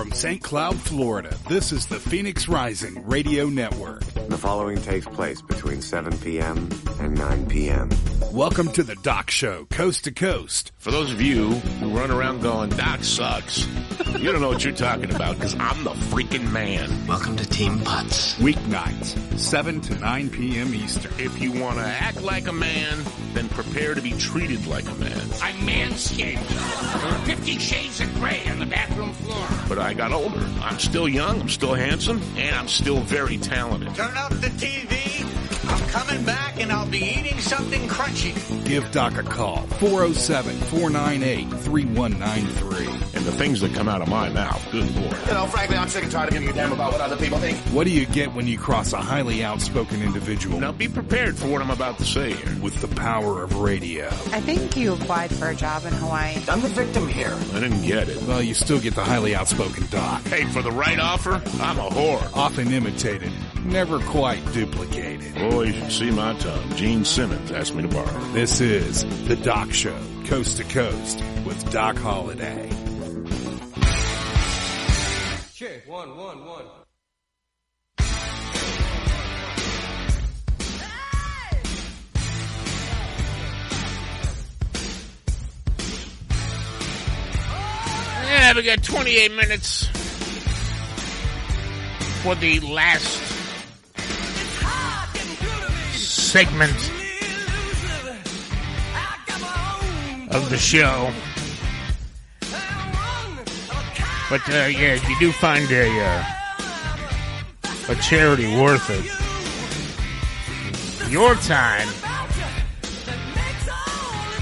From St. Cloud, Florida, this is the Phoenix Rising Radio Network. The following takes place between 7 p.m. and 9 p.m. Welcome to the Doc Show, Coast to Coast. For those of you who run around going, Doc sucks, you don't know what you're talking about, because I'm the freaking man. Welcome to Team Putz. Weeknights, 7 to 9 p.m. Eastern. If you want to act like a man, then prepare to be treated like a man. I manscaped. There were 50 shades of gray on the bathroom floor. But I got older. I'm still young, I'm still handsome, and I'm still very talented. Turn up the TV. I'm coming back and I'll be eating something crunchy. Give Doc a call, 407-498-3193. And the things that come out of my mouth, good Lord. You know, frankly, I'm sick and tired of giving a damn about what other people think. What do you get when you cross a highly outspoken individual? Now be prepared for what I'm about to say here. With the power of radio. I think you applied for a job in Hawaii. I'm the victim here. I didn't get it. Well, you still get the highly outspoken Doc. Hey, for the right offer, I'm a whore. Often imitated, never quite duplicated. Boy, you should see my tongue. Gene Simmons asked me to borrow. This is the Doc Show, Coast to Coast, with Doc Holliday. Check, one. Yeah, we got 28 minutes for the last segment of the show. But yeah, if you do find a charity worth it, your time,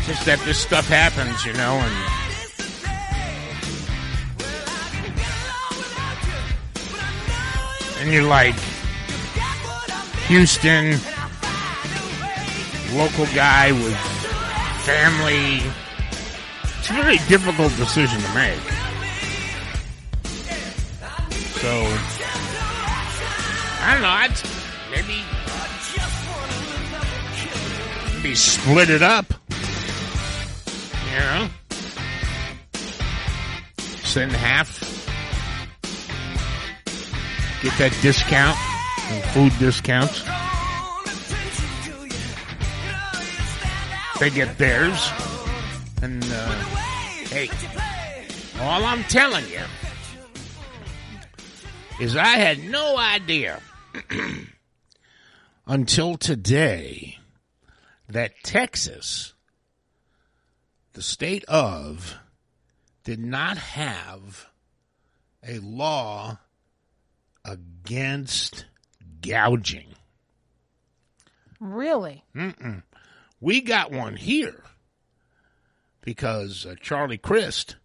just that this stuff happens, you know, and you're like, Houston, local guy with family. It's a very difficult decision to make. So, I don't know, I'd maybe split it up, you know, send half, get that discount, and food discounts. They get theirs, and, hey, all I'm telling you is I had no idea until today that Texas, the state of, did not have a law against gouging. Really? Mm-mm. We got one here because Charlie Crist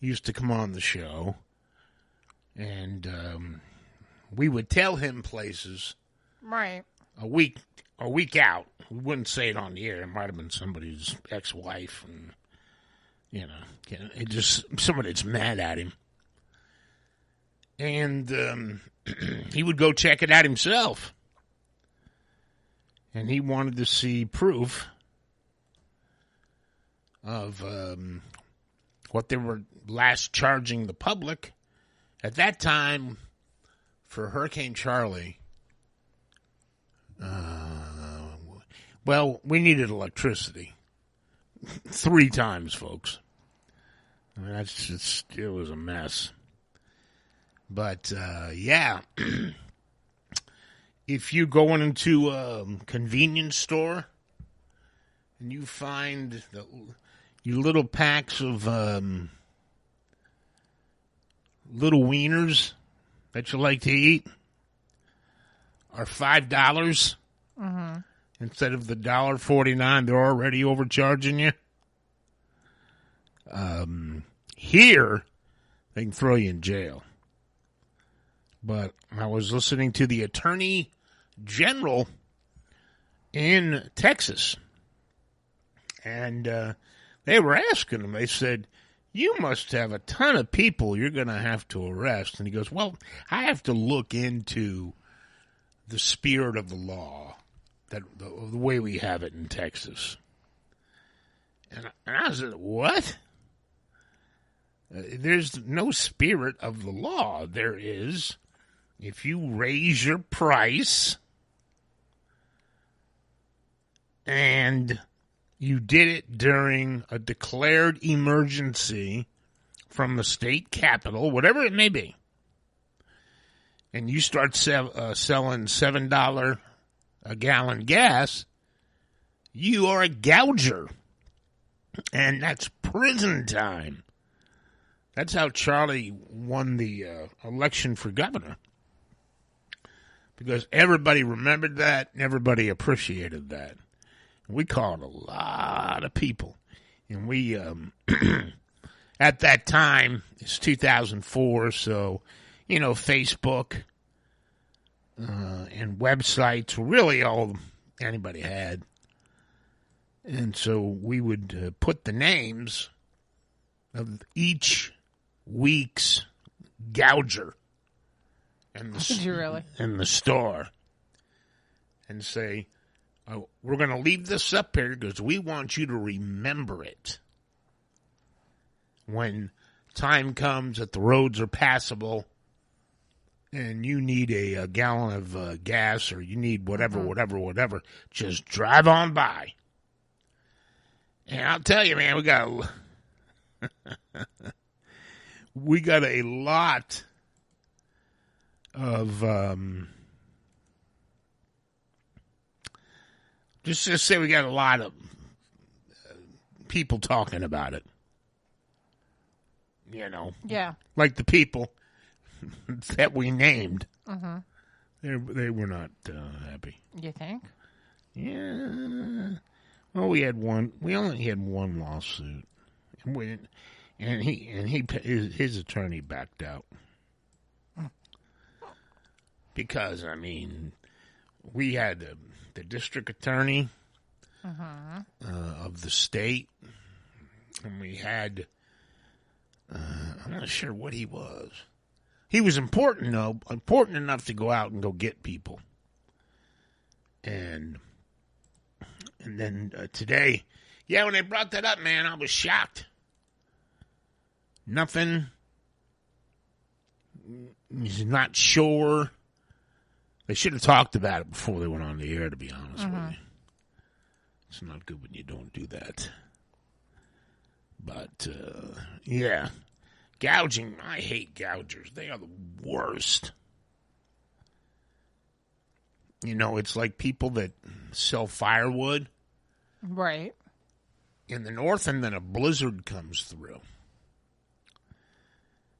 used to come on the show. And we would tell him places, right, a week out. We wouldn't say it on the air. It might have been somebody's ex-wife, and you know, it just somebody that's mad at him. And he would go check it out himself, and he wanted to see proof of what they were last charging the public. At that time, for Hurricane Charlie, well, we needed electricity 3 times, folks. I mean, that's just, it was a mess. But, yeah, if you go into a convenience store and you find your little packs of little wieners that you like to eat are $5 instead of the $1.49 they're already overcharging you. Here, they can throw you in jail. But I was listening to the Attorney General in Texas, and they were asking him, they said, you must have a ton of people you're going to have to arrest. And he goes, well, I have to look into the spirit of the law, that the way we have it in Texas. And I said, what? There's no spirit of the law. There is, if you raise your price and you did it during a declared emergency from the state capitol, whatever it may be, and you start selling $7 a gallon gas, you are a gouger. And that's prison time. That's how Charlie won the election for governor. Because everybody remembered that, and everybody appreciated that. We called a lot of people. And we, at that time, it's 2004, so, Facebook and websites were really all anybody had. And so we would put the names of each week's gouger in Did you really? In the store and say, oh, we're going to leave this up here because we want you to remember it. When time comes that the roads are passable and you need a gallon of gas or you need whatever, just drive on by. And I'll tell you, man, we got a lot of just say we got a lot of people talking about it. Yeah. Like the people that we named. Mm-hmm. They were not happy. You think? Yeah. Well, we only had one lawsuit, and his attorney backed out because we had the district attorney of the state, and we had I'm not sure what he was. He was important enough to go out and go get people, and then today, when they brought that up, man, I was shocked. Nothing. He's not sure. They should have talked about it before they went on the air, to be honest with you. It's not good when you don't do that. But, gouging. I hate gougers. They are the worst. It's like people that sell firewood. Right. In the north, and then a blizzard comes through.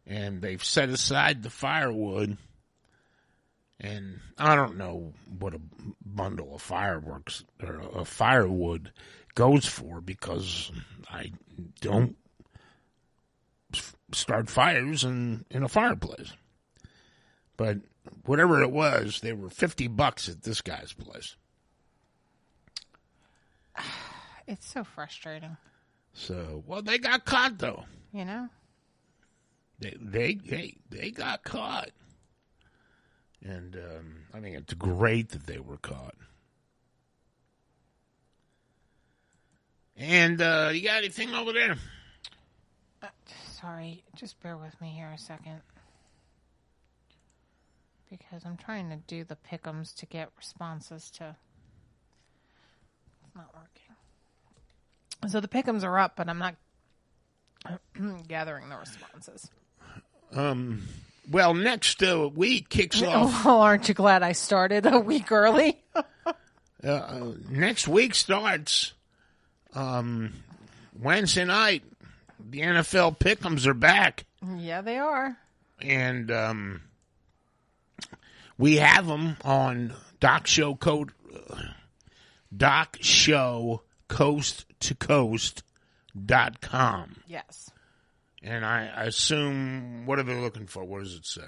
And they've set aside the firewood. And I don't know what a bundle of fireworks or a firewood goes for because I don't start fires in a fireplace. But whatever it was, they were $50 at this guy's place. It's so frustrating. So, they got caught though. They got caught, and I think it's great that they were caught. And you got anything over there? Sorry, just bear with me here a second. Because I'm trying to do the pick'ems to get responses to... It's not working. So the pick'ems are up, but I'm not gathering the responses. Well, next week kicks off... Oh, aren't you glad I started a week early? Next week starts Wednesday night. The NFL pick'ems are back. Yeah, they are. And we have them on Doc Show coasttocoast.com. Yes. And I assume, what are they looking for? What does it say?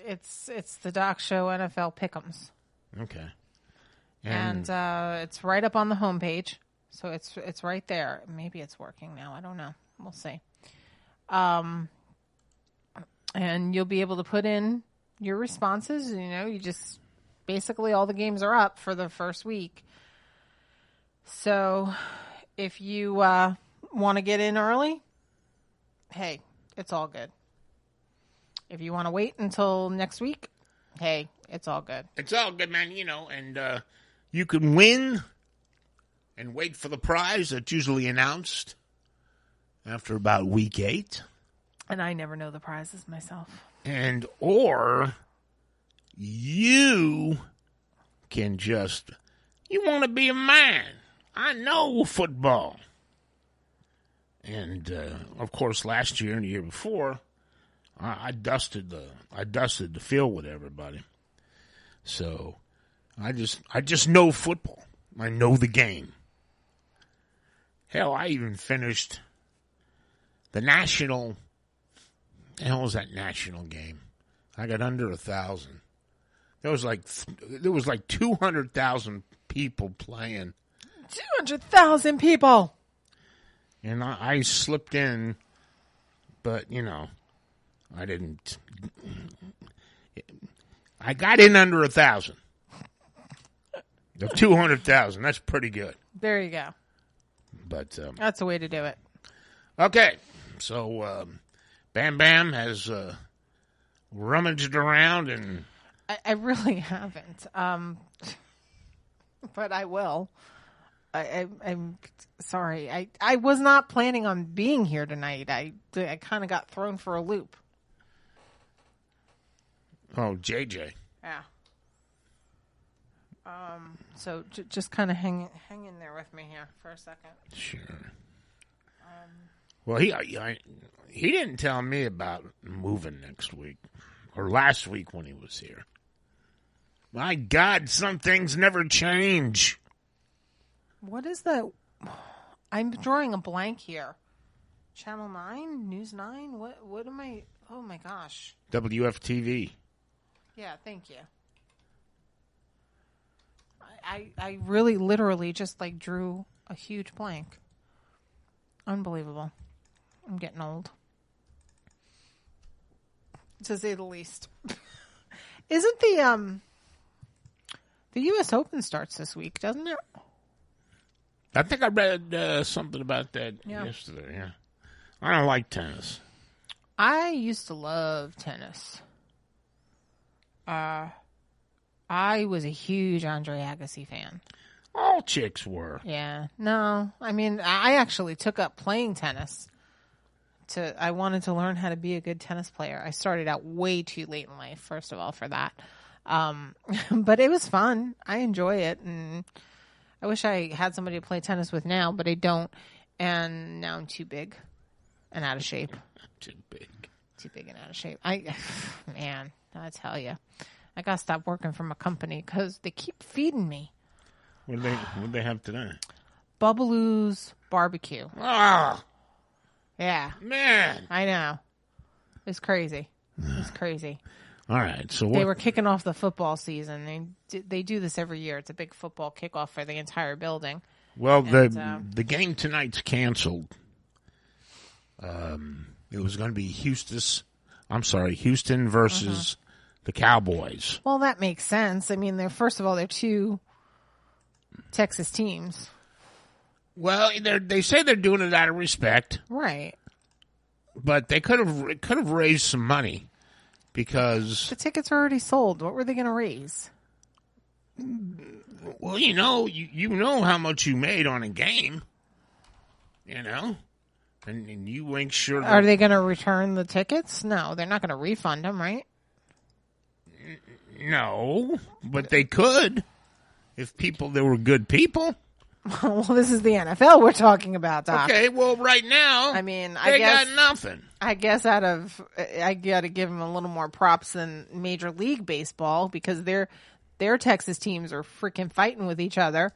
It's the Doc Show NFL Pick'ems. Okay. And it's right up on the homepage. So it's right there. Maybe it's working now. I don't know. We'll see. And you'll be able to put in your responses. You just basically all the games are up for the first week. So if you want to get in early, hey, It's all good. If you want to wait until next week, hey, it's all good. It's all good, man, and you can win and wait for the prize that's usually announced after about week 8. And I never know the prizes myself. Or you can you want to be a man. I know football. And, of course, last year and the year before, I dusted the field with everybody. So I just know football. I know the game. Hell, I even finished the national. The hell was that national game? I got under 1,000. There was like 200,000 people playing. 200,000 people. And I slipped in, but I didn't. I got in under 1,000. The 200,000. That's pretty good. There you go. But that's the way to do it. Okay, so Bam Bam has rummaged around, and I really haven't. But I will. I'm sorry. I was not planning on being here tonight. I kind of got thrown for a loop. Oh, JJ. Yeah. So just kind of hang in there with me here for a second. Sure. Well, he didn't tell me about moving next week or last week when he was here. My God, some things never change. What is that? I'm drawing a blank here. Channel 9? News 9? What am I? Oh, my gosh. WFTV. Yeah, thank you. I really literally just drew a huge blank. Unbelievable. I'm getting old. To say the least. Isn't the US Open starts this week, doesn't it? I think I read something about that yesterday, yeah. I don't like tennis. I used to love tennis. I was a huge Andre Agassi fan. All chicks were. Yeah. No, I mean, I actually took up playing tennis. I wanted to learn how to be a good tennis player. I started out way too late in life, first of all, for that. But it was fun. I enjoy it, and I wish I had somebody to play tennis with now, but I don't. And now I'm too big and out of shape. Too big and out of shape. Man, I tell you, I gotta stop working for my company because they keep feeding me. What they have today? Bubbaloo's barbecue. Ah, yeah, man, I know. It's crazy. It's crazy. All right, so they were kicking off the football season. They do this every year. It's a big football kickoff for the entire building. Well, the game tonight's canceled. It was going to be Houston versus the Cowboys. Well, that makes sense. I mean, they're two Texas teams. Well, they say they're doing it out of respect, right? But they could have raised some money because the tickets are already sold. What were they going to raise? Well, you know how much you made on a game, and you make sure. Are they going to return the tickets? No, they're not going to refund them, right? No, but they could if there were good people. Well, this is the NFL we're talking about, Doc. Okay, well, right now, I mean, they got nothing. I guess I got to give them a little more props than Major League Baseball because their Texas teams are freaking fighting with each other.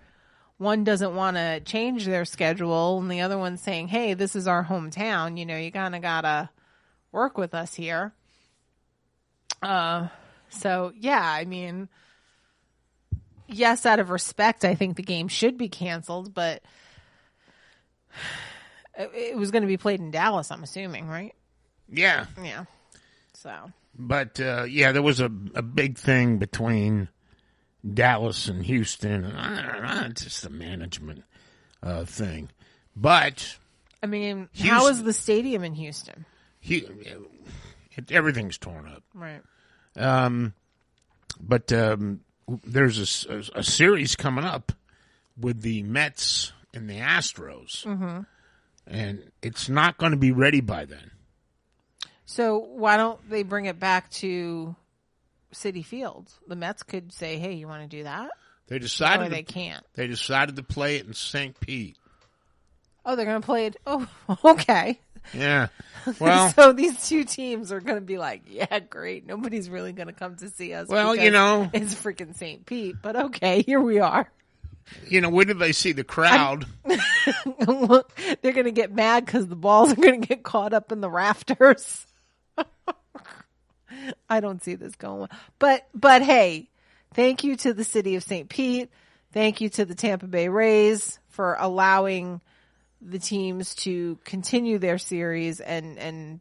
One doesn't want to change their schedule, and the other one's saying, "Hey, this is our hometown. You kind of gotta work with us here." So yeah, I mean. Yes, out of respect, I think the game should be canceled, but it was going to be played in Dallas, I'm assuming, right? Yeah. Yeah. So. But, there was a big thing between Dallas and Houston. It's just a management thing. But. I mean, how is the stadium in Houston? everything's torn up. Right. But there's a series coming up with the Mets and the Astros, and it's not going to be ready by then. So why don't they bring it back to Citi Field? The Mets could say, "Hey, you want to do that?" They decided Or they can't. They decided to play it in St. Pete. Oh, they're going to play it. Oh, okay. Yeah. Well, so these two teams are going to be like, yeah, great. Nobody's really going to come to see us. Well, because it's freaking St. Pete. But okay, here we are. where did they see the crowd? They're going to get mad because the balls are going to get caught up in the rafters. I don't see this going well. But hey, thank you to the city of St. Pete. Thank you to the Tampa Bay Rays for allowing the teams to continue their series and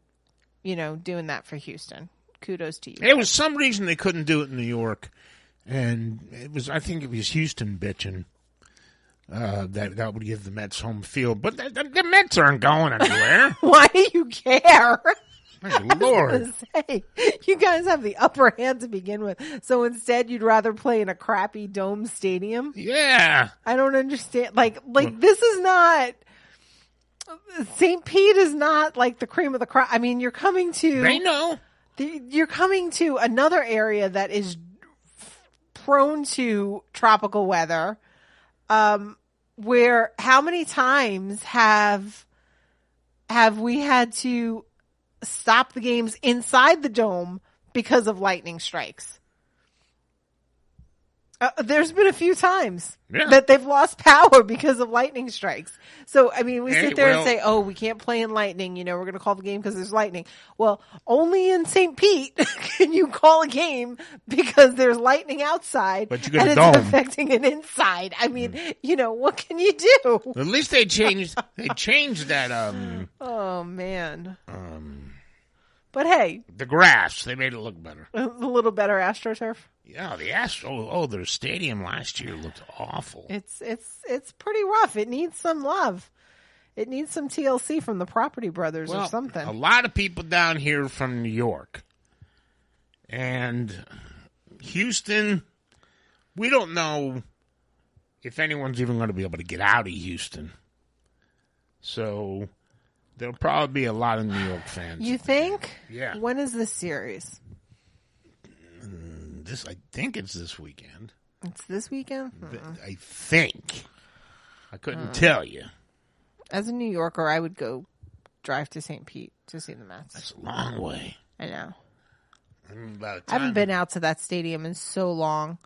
doing that for Houston. Kudos to you. There was some reason they couldn't do it in New York, and I think it was Houston bitching that would give the Mets home field. But the Mets aren't going anywhere. Why do you care? My Lord. Say, you guys have the upper hand to begin with. So instead, you'd rather play in a crappy dome stadium? Yeah. I don't understand. Like this is not. St. Pete is not like the cream of the crop. I mean, you're coming to. They know. You're coming to another area that is prone to tropical weather. Where how many times have we had to stop the games inside the dome because of lightning strikes? There's been a few times that they've lost power because of lightning strikes. So, I mean, we sit there and say, oh, we can't play in lightning. We're going to call the game because there's lightning. Well, only in St. Pete can you call a game because there's lightning outside but you got and a dome. It's affecting an inside. I mean, what can you do? At least they changed that. Oh, man. But hey. The grass, they made it look better. A little better AstroTurf. Yeah, the Astros. Their stadium last year looked awful. It's pretty rough. It needs some love. It needs some TLC from the Property Brothers or something. A lot of people down here from New York and Houston. We don't know if anyone's even going to be able to get out of Houston. So there'll probably be a lot of New York fans. You think? Yeah. When is this series? I think it's this weekend. It's this weekend? I think. I couldn't tell you. As a New Yorker, I would go drive to St. Pete to see the Mets. That's a long way. I know. I haven't been out to that stadium in so long.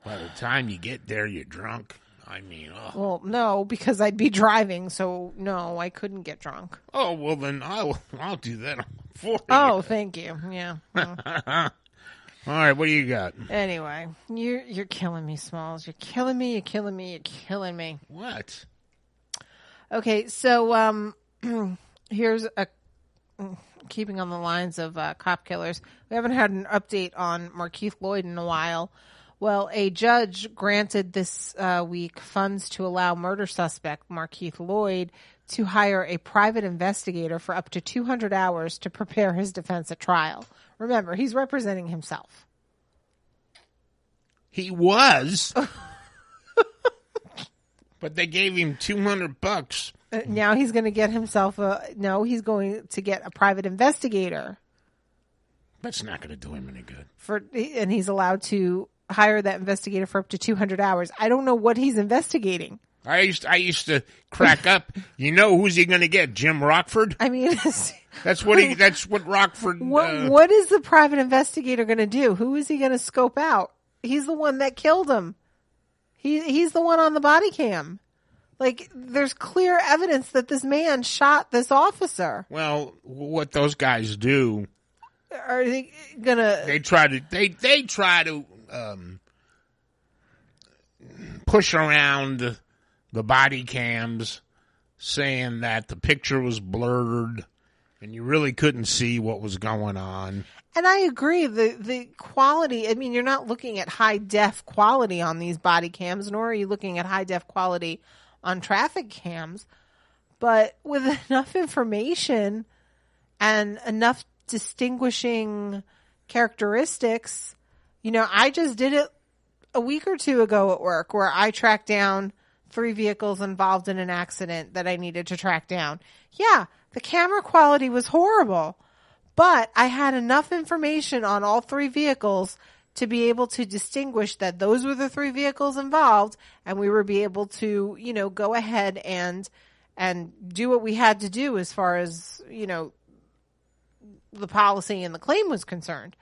By the time you get there, you're drunk. I mean, Well, no, because I'd be driving, so no, I couldn't get drunk. Oh, well, then I'll do that for you. Oh, thank you. Yeah. All right, what do you got? Anyway, you're killing me, Smalls. You're killing me. You're killing me. You're killing me. What? Okay, so here's keeping on the lines of cop killers. We haven't had an update on Markeith Lloyd in a while. Well, a judge granted this week funds to allow murder suspect Markeith Lloyd to hire a private investigator for up to 200 hours to prepare his defense at trial. Remember, he's representing himself. He was. But they gave him $200. Now he's going to get himself he's going to get a private investigator. That's not going to do him any good. And he's allowed to hire that investigator for up to 200 hours. I don't know what he's investigating. I used to crack up. You know who's he going to get? Jim Rockford? I mean, that's what Rockford. What is the private investigator going to do? Who is he going to scope out? He's the one that killed him. He's the one on the body cam. Like, there's clear evidence that this man shot this officer. Well, what those guys do? Are they gonna? They try to push around the body cams, saying that the picture was blurred and you really couldn't see what was going on. And I agree. The quality, I mean, you're not looking at high def quality on these body cams, nor are you looking at high def quality on traffic cams. But with enough information, and enough distinguishing characteristics. You know, I just did it a week or two ago at work where I tracked down 3 vehicles involved in an accident that I needed to track down. Yeah, the camera quality was horrible, but I had enough information on all 3 vehicles to be able to distinguish that those were the 3 vehicles involved, and we were be able to, you know, go ahead and do what we had to do as far as, you know, the policy and the claim was concerned.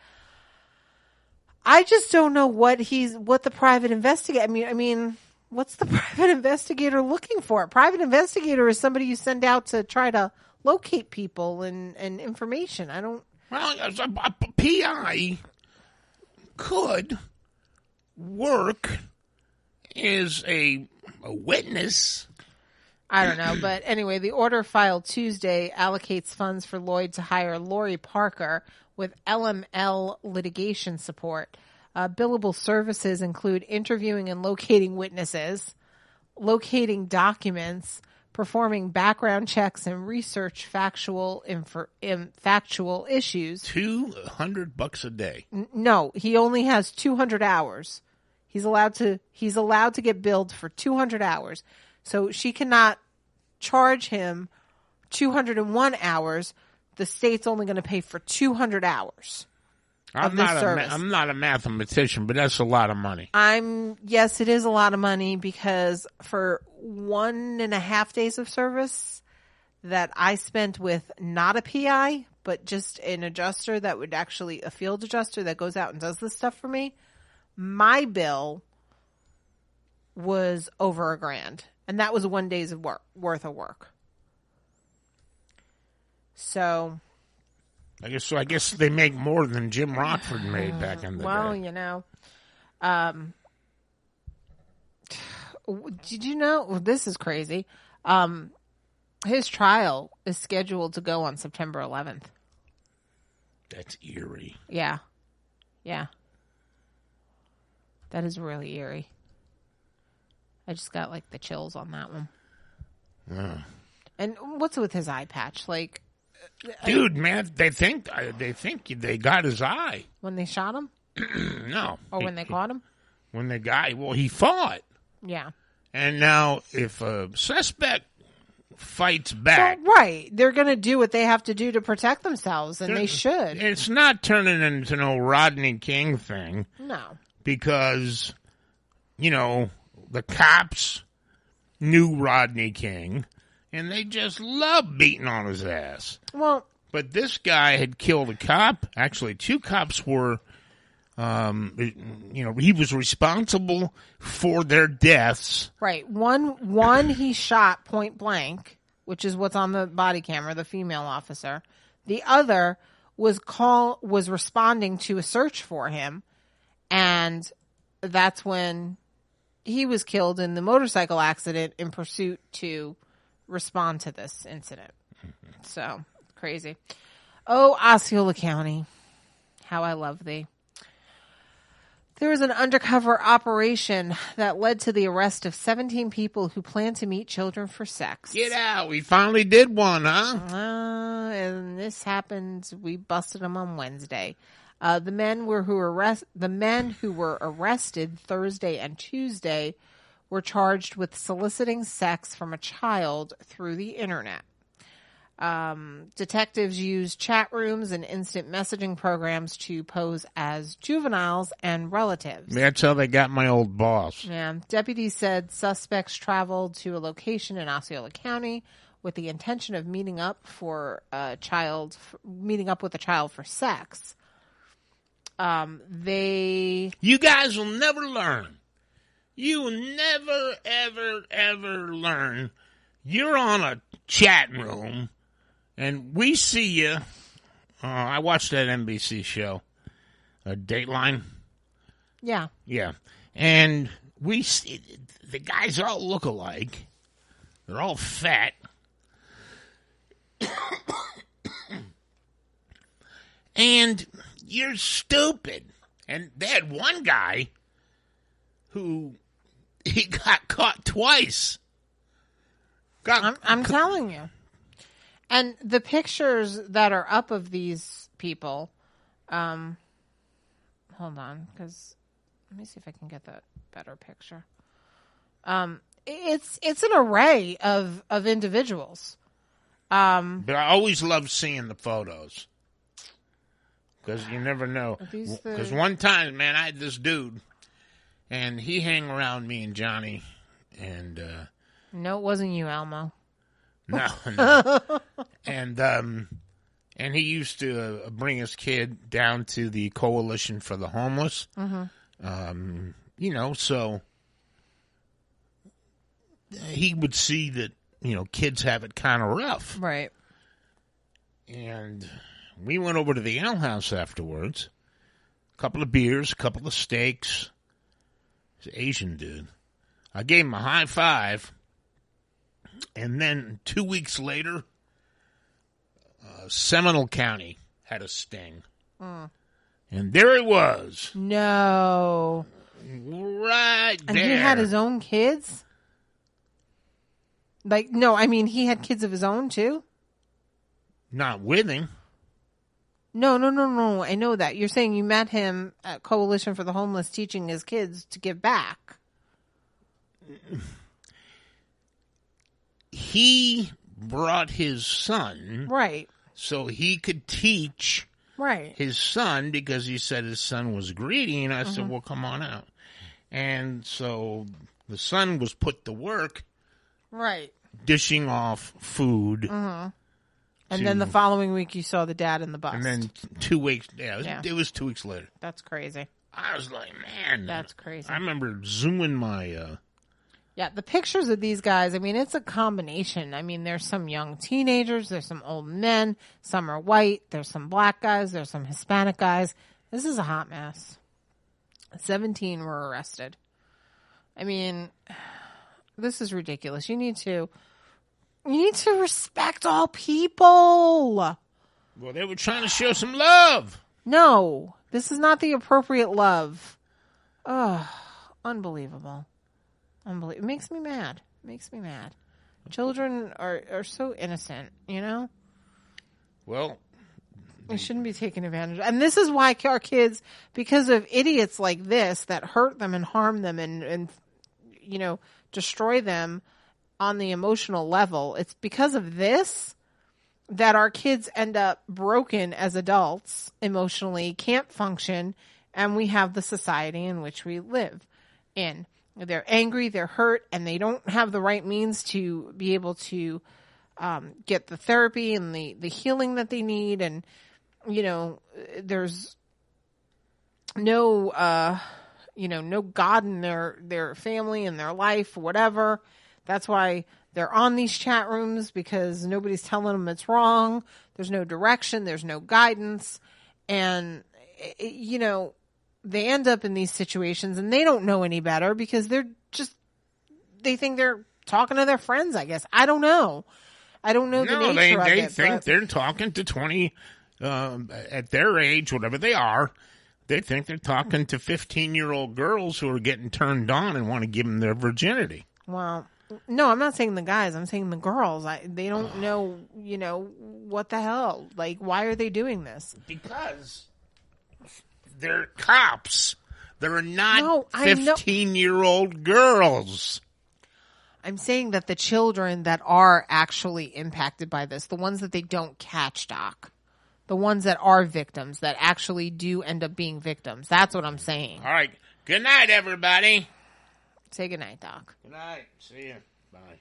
I just don't know what the private investigator, I mean, what's the private investigator looking for? Private investigator is somebody you send out to try to locate people and information. I don't. Well, a PI could work as a witness. I don't know. But anyway, the order filed Tuesday allocates funds for Lloyd to hire Lori Parker with LML litigation support. Billable services include interviewing and locating witnesses, locating documents, performing background checks, and research factual issues. $200 a day. No, he only has 200 hours. He's allowed to get billed for 200 hours. So she cannot charge him 201 hours. The state's only going to pay for 200 hours. I'm not a mathematician, but that's a lot of money. Yes, it is a lot of money because for 1.5 days of service that I spent with not a PI, but just an adjuster that would actually, a field adjuster that goes out and does this stuff for me, my bill was over $1,000. And that was 1 day's worth of work. So I guess they make more than Jim Rockford made back in the day. Well, you know, did you know? This is crazy. His trial is scheduled to go on September 11th. That's eerie. Yeah. Yeah. That is really eerie. I just got like the chills on that one. Yeah. And what's with his eye patch? Like, dude, man, they think they got his eye when they shot him. No, or when they caught him. When they got, well, he fought. Yeah. And now, if a suspect fights back, well, right, they're going to do what they have to do to protect themselves, and they should. It's not turning into no Rodney King thing. No, because you know the cops knew Rodney King, and they just loved beating on his ass. Well, but this guy had killed a cop. Actually, 2 cops were. He was responsible for their deaths. Right. One he shot point blank, which is what's on the body camera, the female officer. The other was responding to a search for him, and that's when he was killed in the motorcycle accident in pursuit to respond to this incident. So crazy. Oh, Osceola County, how I love thee. There was an undercover operation that led to the arrest of 17 people who plan to meet children for sex. Get out. We finally did one, huh? And this happened. We busted them on Wednesday. The men who were arrested Thursday and Tuesday were charged with soliciting sex from a child through the internet. Detectives used chat rooms and instant messaging programs to pose as juveniles and relatives. That's how they got my old boss. Yeah. Deputies said suspects traveled to a location in Osceola County with the intention of meeting up with a child for sex. You guys will never learn. You will never, ever, ever learn. You're on a chat room, and we see you. I watched that NBC show, Dateline. Yeah. Yeah. And we see the guys all look alike. They're all fat. And you're stupid. And they had one guy who he got caught twice. I'm telling you. And the pictures that are up of these people, hold on, because let me see if I can get that better picture. It's an array of individuals. But I always love seeing the photos because you never know. Because one time, man, I had this dude, and he hang around me and Johnny, and no, it wasn't you, Elmo. No. And he used to bring his kid down to the Coalition for the Homeless. Mm-hmm. So he would see that, kids have it kind of rough. Right. And we went over to the Ale House afterwards. A couple of beers, a couple of steaks. He's an Asian dude. I gave him a high five. And then 2 weeks later, Seminole County had a sting. And there he was. No. Right there. And he had his own kids? He had kids of his own, too? Not with him. No. I know that. You're saying you met him at Coalition for the Homeless teaching his kids to give back. He brought his son. Right. So he could teach his son because he said his son was greedy. And I said, well, come on out. And so the son was put to work. Right. Dishing off food. Mm-hmm. And then the following week you saw the dad in the bus. And then 2 weeks. It was 2 weeks later. That's crazy. I was like, man. That's crazy. I remember zooming my... Yeah, the pictures of these guys, it's a combination. There's some young teenagers, there's some old men, some are white, there's some black guys, there's some Hispanic guys. This is a hot mess. 17 were arrested. This is ridiculous. You need to respect all people. Well, they were trying to show some love. No, this is not the appropriate love. Oh, unbelievable. It makes me mad. Children are so innocent, Well, they shouldn't be taken advantage of. And this is why our kids, because of idiots like this that hurt them and harm them and destroy them on the emotional level, it's because of this that our kids end up broken as adults emotionally, can't function, and we have the society in which we live in. They're angry, they're hurt, and they don't have the right means to be able to get the therapy and the healing that they need. And, there's no, no God in their family and their life, whatever. That's why they're on these chat rooms, because nobody's telling them it's wrong. There's no direction. There's no guidance. And, they end up in these situations and they don't know any better because they think they're talking to their friends, I guess. I don't know. I don't know the nature of it. They think they're talking to 20, at their age, whatever they are, they think they're talking to 15-year-old girls who are getting turned on and want to give them their virginity. Well, no, I'm not saying the guys. I'm saying the girls. They don't know, what the hell. Like, why are they doing this? Because... they're cops. They're not 15-year-old girls. I'm saying that the children that are actually impacted by this, the ones that they don't catch, Doc, the ones that are victims, that actually do end up being victims. That's what I'm saying. All right. Good night, everybody. Say good night, Doc. Good night. See you. Bye.